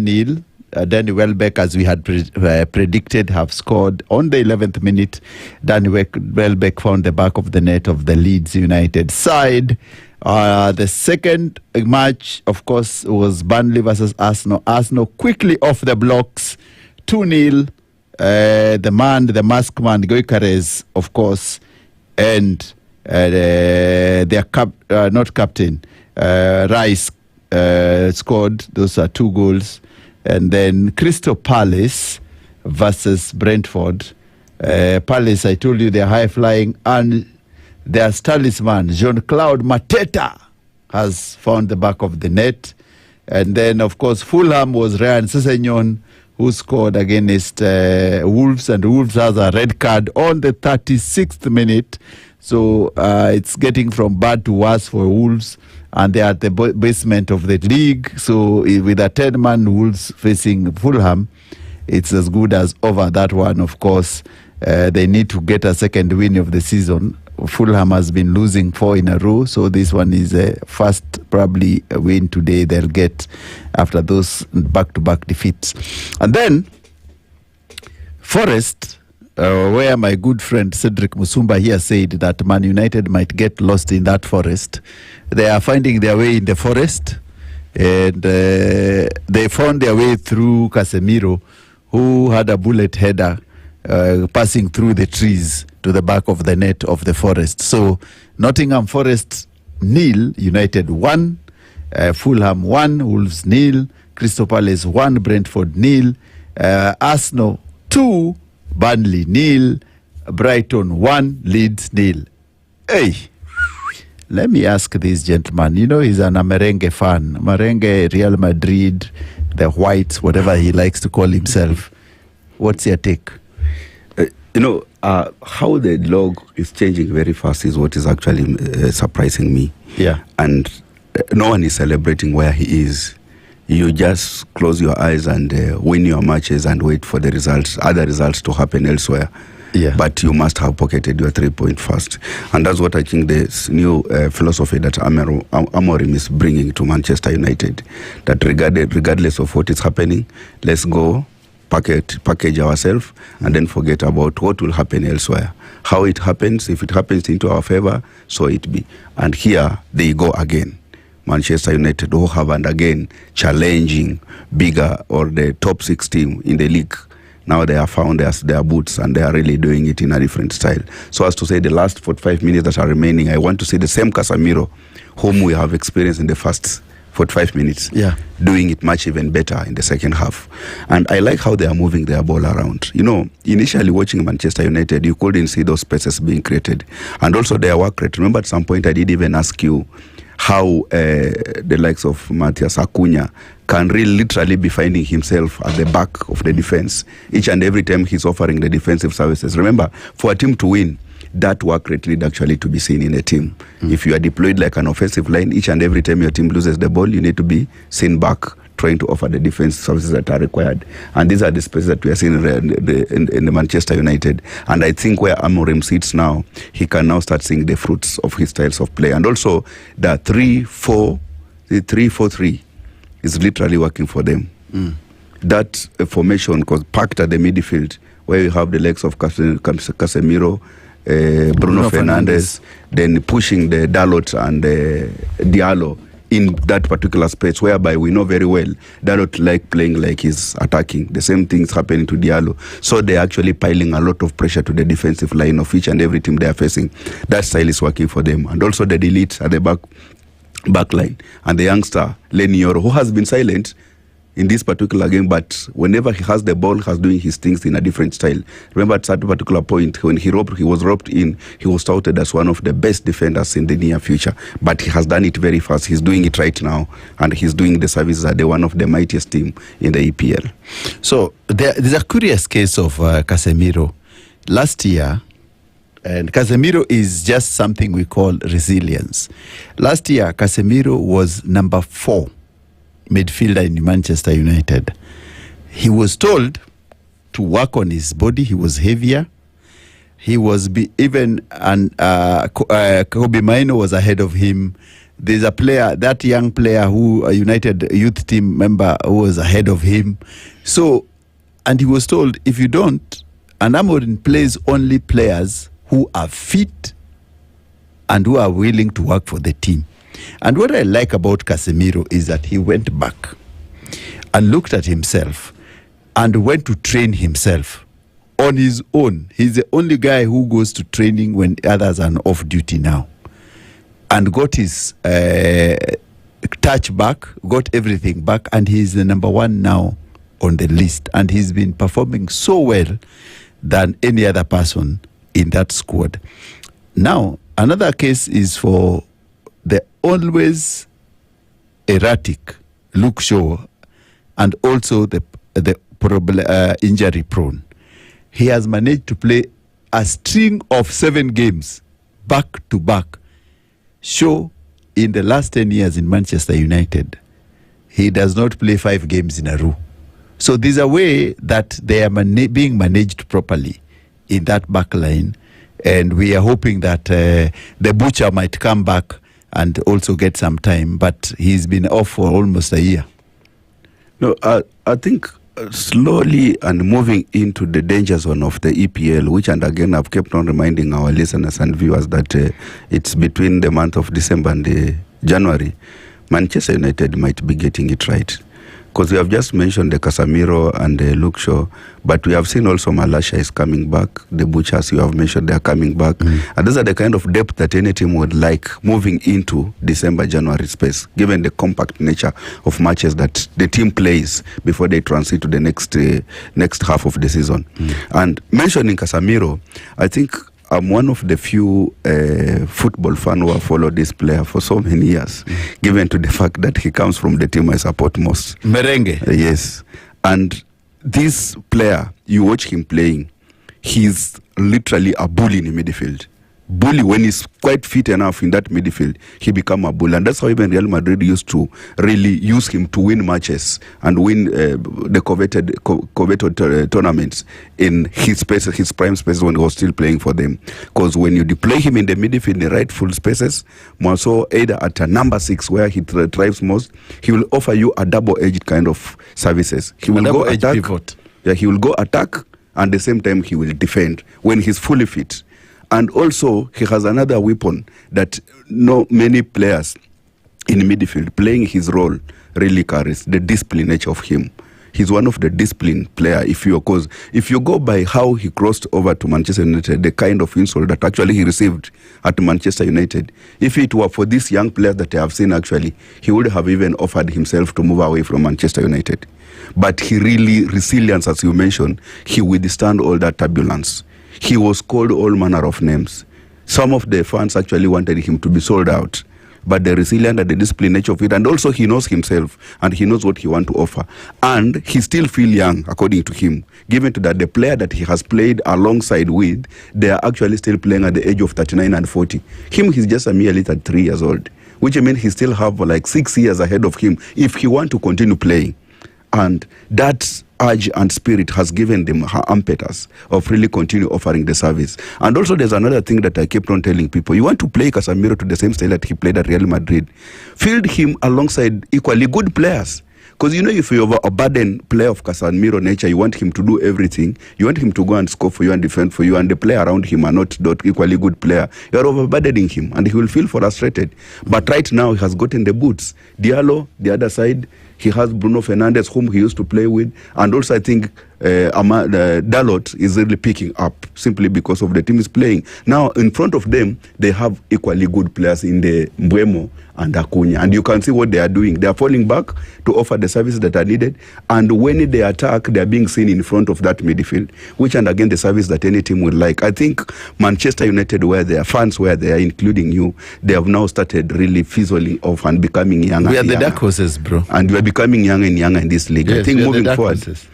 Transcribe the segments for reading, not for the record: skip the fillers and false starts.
1-0. Danny Welbeck, as we had predicted, have scored on the 11th minute. Danny Welbeck found the back of the net of the Leeds United side. The second match, of course, was Burnley versus Arsenal. Arsenal quickly off the blocks, 2-0. The masked man, Gyökeres, of course, and their not captain, Rice, scored. Those are 2 goals. And then Crystal Palace versus Brentford. Palace, I told you, they're high-flying, and their talisman, Jean-Claude Mateta, has found the back of the net. And then, of course, Fulham was Ryan Sessegnon, who scored against Wolves, and Wolves has a red card on the 36th minute. So it's getting from bad to worse for Wolves, and they're at the basement of the league. So with a 10-man Wolves facing Fulham, it's as good as over. That one, of course, they need to get a second win of the season. Fulham has been losing 4 in a row, so this one is a first probably a win today they'll get after those back-to-back defeats. And then Forest, where my good friend Sedric Musumba here said that Man United might get lost in that forest. They are finding their way in the forest, and they found their way through Casemiro, who had a bullet header passing through the trees to the back of the net of the Forest. So Nottingham Forest 0, United 1, Fulham 1, Wolves 0, Crystal Palace 1, Brentford 0, Arsenal 2, Burnley 0, Brighton 1, Leeds 0. Hey, let me ask this gentleman. You know, he's an merengue fan. Merengue, Real Madrid, the Whites, whatever he likes to call himself. What's your take? How the log is changing very fast is what is actually surprising me. Yeah. And no one is celebrating where he is. You just close your eyes and win your matches and wait for the results, other results to happen elsewhere. Yeah. But you must have pocketed your 3 point first. And that's what I think this new philosophy that Amorim is bringing to Manchester United. That regardless of what is happening, let's go, package ourselves, and then forget about what will happen elsewhere. How it happens, if it happens into our favor, so it be. And here they go again. Manchester United who have, and again, challenging bigger or the top 6 team in the league. Now they have found their boots, and they are really doing it in a different style. So as to say, the last 45 minutes that are remaining, I want to see the same Casemiro whom we have experienced in the first 45 minutes, doing it much even better in the second half. And I like how they are moving their ball around. You know, initially watching Manchester United, you couldn't see those spaces being created. And also their work rate. Remember at some point I did even ask you how the likes of Matthias Acuna can really literally be finding himself at the back of the defense each and every time he's offering the defensive services. Remember, for a team to win, that work rate need actually to be seen in a team. If you are deployed like an offensive line, each and every time your team loses the ball, you need to be seen back trying to offer the defense services that are required. And these are the spaces that we are seeing in the Manchester United. And I think where Amorim sits now, he can now start seeing the fruits of his styles of play. And also the 3-4-3 is literally working for them. That formation, because packed at the midfield, where you have the legs of Casemiro, Bruno Fernandes, then pushing the Dalot and Diallo in that particular space, whereby we know very well Dalot like playing like he's attacking. The same thing's happening to Diallo. So they're actually piling a lot of pressure to the defensive line of each and every team they are facing. That style is working for them. And also the delete at the back line. And the youngster, Lenny Yoro, who has been silent in this particular game, but whenever he has the ball, he's doing his things in a different style. Remember at that particular point, when he was roped in, he was touted as one of the best defenders in the near future. But he has done it very fast. He's doing it right now, and he's doing the services at one of the mightiest team in the EPL. So there's a curious case of Casemiro. Last year, and Casemiro is just something we call resilience. Last year, Casemiro was number 4 midfielder in Manchester United. He was told to work on his body. He was heavier. He was Kobe Mainoo was ahead of him. There's a player, that young player who a United youth team member who was ahead of him. So, and he was told, if you don't, and Amorim plays only players who are fit and who are willing to work for the team. And what I like about Casemiro is that he went back and looked at himself and went to train himself on his own. He's the only guy who goes to training when others are off duty now. And got his touch back, got everything back, and he's the number one now on the list. And he's been performing so well than any other person in that squad. Now, another case is for the always erratic Luke Shaw and also the injury prone. He has managed to play a string of 7 games back to back. Shaw, in the last 10 years in Manchester United, he does not play 5 games in a row. So there's a way that they are being managed properly in that back line, and we are hoping that the butcher might come back and also get some time, but he's been off for almost a year. No, I think slowly and moving into the danger zone of the EPL, which, and again, I've kept on reminding our listeners and viewers that it's between the month of December and January, Manchester United might be getting it right. Because we have just mentioned the Casemiro and the Luke Shaw, but we have seen also Malasha is coming back. The Butchers you have mentioned, they are coming back. And those are the kind of depth that any team would like moving into December, January space, given the compact nature of matches that the team plays before they transit to the next half of the season. And mentioning Casemiro, I think I'm one of the few football fans who have followed this player for so many years, given to the fact that he comes from the team I support most. Merengue. Yes. And this player, you watch him playing, he's literally a bully in the midfield. Bully, when he's quite fit enough in that midfield, he become a bully. And that's how even Real Madrid used to really use him to win matches and win the coveted tournaments in his spaces, his prime spaces when he was still playing for them. Because when you deploy him in the midfield, in the right full spaces, more so either at a number 6 where he thrives most, he will offer you a double-edged kind of services. He will go attack. Pivot. Yeah, he will go attack, and at the same time he will defend when he's fully fit. And also, he has another weapon that not many players in midfield playing his role really carries, the discipline nature of him. He's one of the disciplined player. If you go by how he crossed over to Manchester United, the kind of insult that actually he received at Manchester United, if it were for this young player that I have seen actually, he would have even offered himself to move away from Manchester United. But he really, resilience, as you mentioned, he withstand all that turbulence. He was called all manner of names. Some of the fans actually wanted him to be sold out. But the resilience and the discipline nature of it, and also he knows himself, and he knows what he wants to offer. And he still feels young, according to him, given to that the player that he has played alongside with, they are actually still playing at the age of 39 and 40. Him, he's just a mere little 3 years old, which means he still have like 6 years ahead of him if he want to continue playing. And that urge and spirit has given them impetus of really continue offering the service. And also there's another thing that I kept on telling people. You want to play Casemiro to the same style that he played at Real Madrid. Field him alongside equally good players. Because you know, if you have a burdened player of Casemiro nature, you want him to do everything. You want him to go and score for you and defend for you, and the player around him are not equally good player. You are overburdening him, and he will feel frustrated. But right now, he has gotten the boots. Diallo, the other side, he has Bruno Fernandes, whom he used to play with. And also, I think Dalot is really picking up simply because of the team is playing. Now, in front of them, they have equally good players in the Mbeumo and Acuna. And you can see what they are doing. They are falling back to offer the services that are needed. And when they attack, they are being seen in front of that midfield, which, and again, the service that any team would like. I think Manchester United, where their fans, where they are, including you, they have now started really fizzling off and becoming younger. We are the dark horses, bro. And we are becoming younger and younger in this league. Yes, I think moving forward, horses.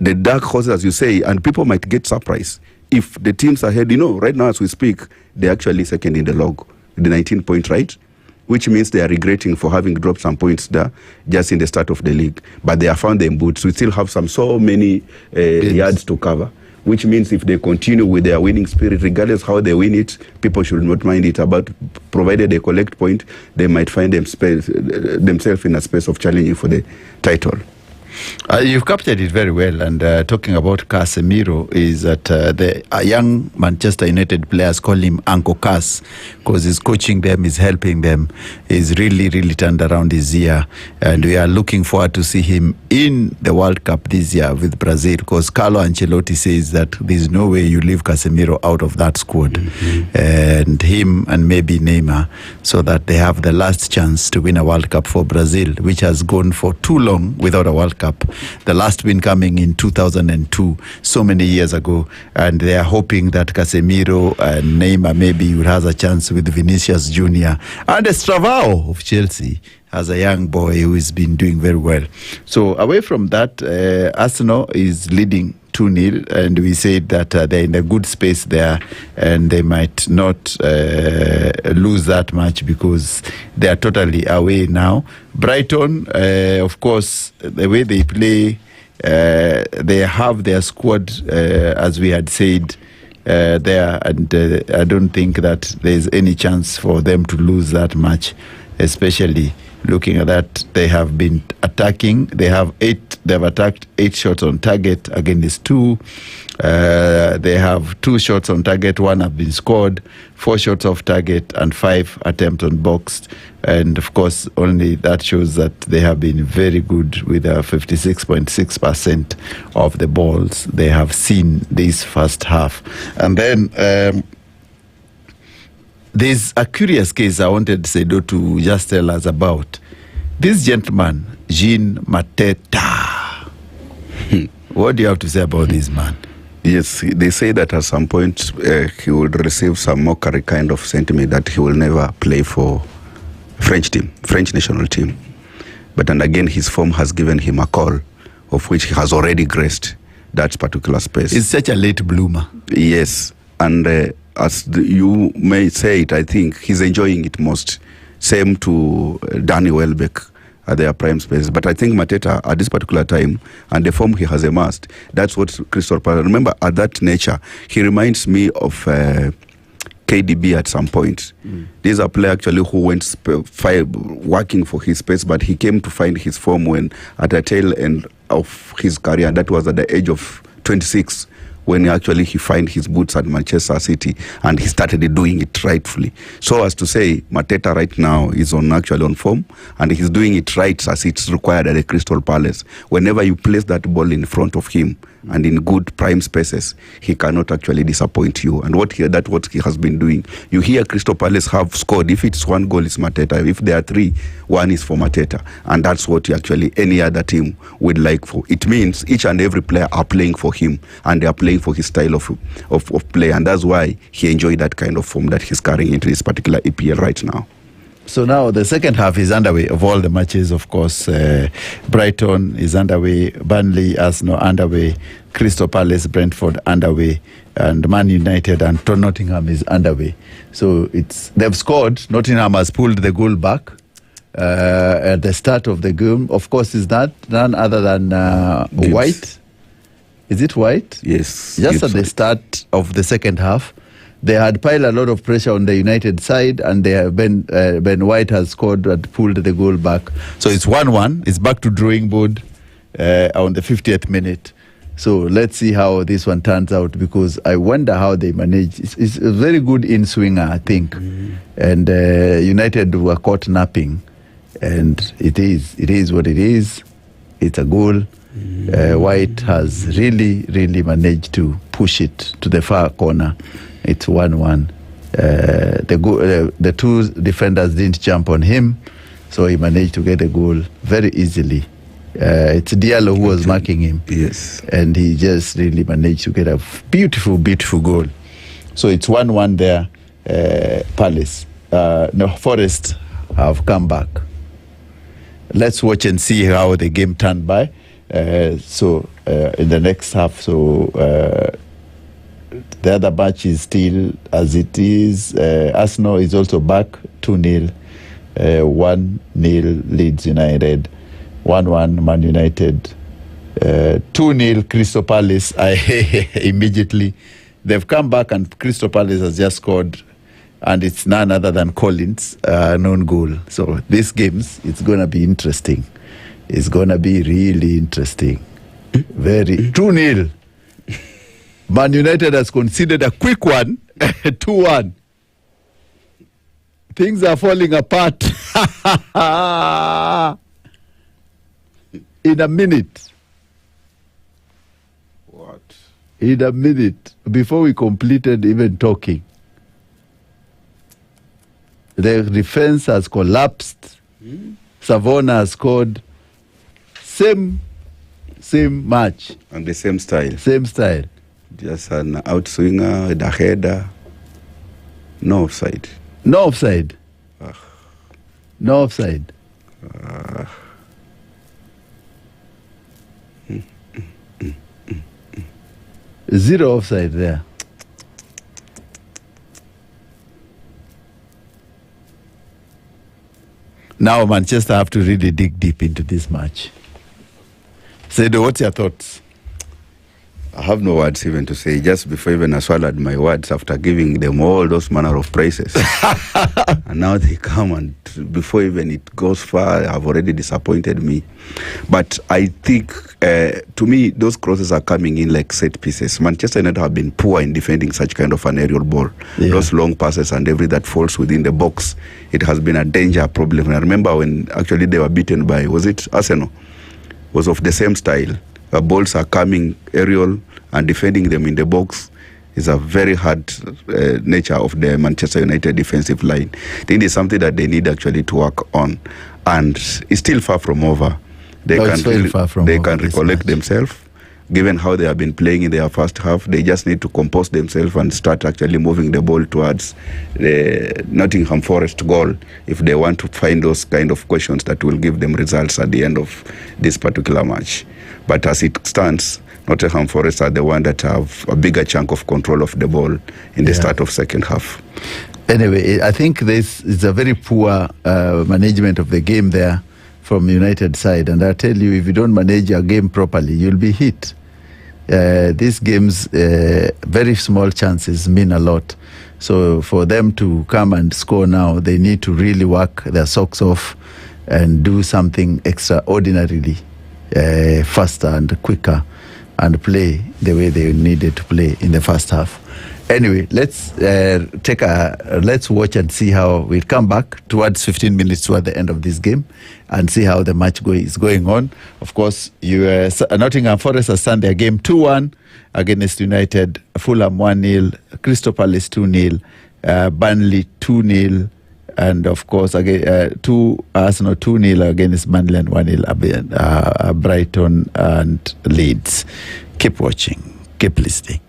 The dark horses, as you say, and people might get surprised if the teams ahead, you know, right now as we speak, they're actually second in the log, the 19 point, right? Which means they are regretting for having dropped some points there just in the start of the league. But they have found them boots. We still have so many yards to cover. which means if they continue with their winning spirit, regardless how they win it, people should not mind it. But provided they collect point, they might find themselves in a space of challenging for the title. You've captured it very well. And talking about Casemiro, is that the young Manchester United players call him Uncle Cas because he's coaching them, he's helping them. He's really, really turned around this year. And we are looking forward to see him in the World Cup this year with Brazil, because Carlo Ancelotti says that there's no way you leave Casemiro out of that squad. And him and maybe Neymar, so that they have the last chance to win a World Cup for Brazil, which has gone for too long without a World Cup. The last win coming in 2002, so many years ago, and they are hoping that Casemiro and Neymar maybe will have a chance with Vinicius Jr. and Estravao of Chelsea as a young boy who has been doing very well. So away from that, Arsenal is leading 2-0, and we said that they're in a good space there, and they might not lose that much because they are totally away now. Brighton, of course, the way they play, they have their squad, as we had said, there, and I don't think that there's any chance for them to lose that much, especially looking at that. They have been attacking. They've attacked 8 shots on target against 2. They have 2 shots on target, 1 have been scored, 4 shots off target, and 5 attempts on box. And of course, only that shows that they have been very good with 56.6% of the balls they have seen this first half. And then there's a curious case I wanted Sedo to just tell us about. This gentleman, Jean Mateta. What do you have to say about this man? Yes, they say that at some point he will receive some mockery kind of sentiment that he will never play for French national team. But and again, his form has given him a call, of which he has already graced that particular space. He's such a late bloomer. Yes, and as you may say it, I think he's enjoying it most. Same to Danny Welbeck at their prime space. But I think Mateta, at this particular time, and the form he has amassed, that's what Crystal Palace, remember, at that nature, he reminds me of KDB at some point. This is a player actually who went working for his space, but he came to find his form when at the tail end of his career, that was at the age of 26, when he find his boots at Manchester City, and he started doing it rightfully. So as to say, Mateta right now is on form, and he's doing it right as it's required at the Crystal Palace. Whenever you place that ball in front of him and in good prime spaces, he cannot actually disappoint you. And that's what he has been doing. You hear Crystal Palace have scored. If it's 1 goal, it's Mateta. If there are 3, 1 is for Mateta. And that's what any other team would like for. It means each and every player are playing for him, and they are playing for his style of play. And that's why he enjoyed that kind of form that he's carrying into this particular EPL right now. So now the second half is underway of all the matches. Of course, Brighton is underway, Burnley, Arsenal underway, Crystal Palace, Brentford underway, and Man United and Nottingham is underway. So they've scored. Nottingham has pulled the goal back at the start of the game. Of course, is that none other than White? Is it White? Yes. Just at the start of the second half, they had piled a lot of pressure on the United side, and Ben White has scored and pulled the goal back. So it's 1-1. It's back to drawing board on the 50th minute. So let's see how this one turns out, because I wonder how they manage. It's a very good in-swinger, I think. And United were caught napping. And it is what it is. It's a goal. White has really managed to push it to the far corner. It's 1-1. The 2 defenders didn't jump on him, so he managed to get a goal very easily. It's Diallo who was marking him. Yes. And he just really managed to get a beautiful goal. So it's 1-1 there, Palace. Forest have come back. Let's watch and see how the game turned by. In the next half, the other match is still as it is. Arsenal is also back 2-0, 1-0 Leeds United, 1-1 Man United, 2-0 Crystal Palace. Immediately they've come back and Crystal Palace has just scored, and it's none other than Collins, known goal. So these games, it's going to be interesting. It's going to be really interesting. Very 2-0. Man United has conceded a quick one, 2-1. Things are falling apart. In a minute. What? In a minute, before we completed even talking, the defense has collapsed. Savona has scored. Same match. And the same style. Same style. Just an outswinger with a header. No offside. No offside. No offside. Zero offside there. Now Manchester have to really dig deep into this match. Sedo, what's your thoughts? I have no words even to say. Just before even I swallowed my words after giving them all those manner of praises. And now they come and before even it goes far, have already disappointed me. But I think, to me, those crosses are coming in like set pieces. Manchester United have been poor in defending such kind of an aerial ball. Yeah. Those long passes and every that falls within the box, it has been a danger problem. And I remember when actually they were beaten by, was it Arsenal? Was of the same style. Balls are coming aerial and defending them in the box is a very hard nature of the Manchester United defensive line. I think it's something that they need actually to work on, and it's still far from over. They can recollect themselves. Given how they have been playing in their first half, they just need to compose themselves and start actually moving the ball towards the Nottingham Forest goal if they want to find those kind of questions that will give them results at the end of this particular match. But as it stands, Nottingham Forest are the one that have a bigger chunk of control of the ball in the start of second half. Anyway, I think this is a very poor management of the game there from United side, and I tell you, if you don't manage your game properly, you'll be hit. These games, very small chances mean a lot. So for them to come and score now, they need to really work their socks off and do something extraordinarily faster and quicker and play the way they needed to play in the first half. Anyway, let's watch and see how we come back towards 15 minutes toward the end of this game and see how the match is going on. Of course, Nottingham Forest has done their game 2-1 against United, Fulham 1-0, Crystal Palace 2-0, Burnley 2-0, and of course, Arsenal 2-0 against Burnley and 1-0 Brighton and Leeds. Keep watching, keep listening.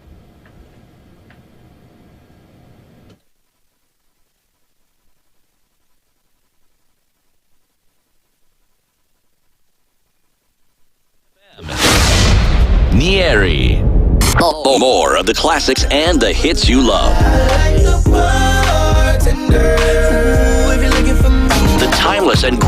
Nieri. More of the classics and the hits you love. The timeless and great